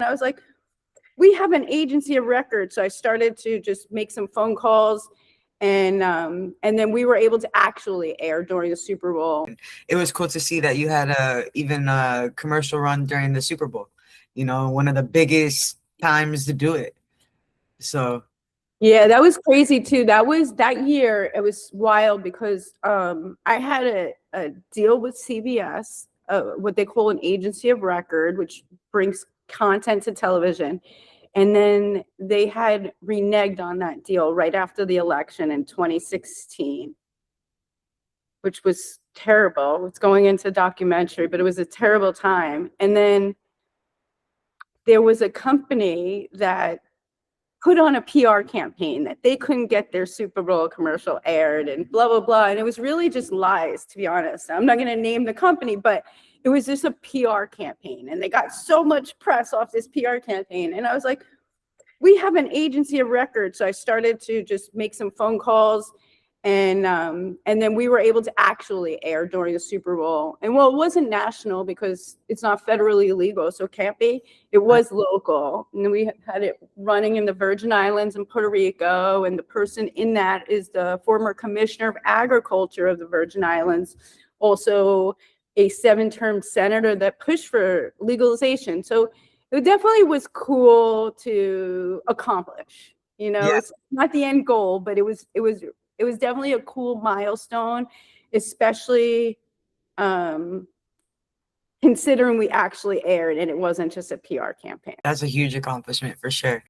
I was like, we have an agency of record. So I started to just make some phone calls, and then we were able to actually air during the Super Bowl. It was cool to see that you had even a commercial run during the Super Bowl, one of the biggest times to do it. So Yeah, that was crazy too. That year, it was wild because I had a deal with CBS, what they call an agency of record, which brings content to television. And then they had reneged on that deal right after the election in 2016, which was terrible. It's going into documentary, but it was a terrible time. And then there was a company that put on a PR campaign that they couldn't get their Super Bowl commercial aired and blah, blah, blah. And it was really just lies, to be honest. I'm not going to name the company, but it was just a PR campaign. And they got so much press off this PR campaign. And I was like, we have an agency of record. So I started to just make some phone calls, and then we were able to actually air during the Super Bowl. And well, it wasn't national because it's not federally illegal, so it can't be. It was local, and we had it running in the Virgin Islands and Puerto Rico. And the person in that is the former commissioner of agriculture of the Virgin Islands, also a 7-term senator that pushed for legalization. So it definitely was cool to accomplish. yeah, It's not the end goal, but it was definitely a cool milestone, especially considering we actually aired and it wasn't just a PR campaign. that's a huge accomplishment for sure.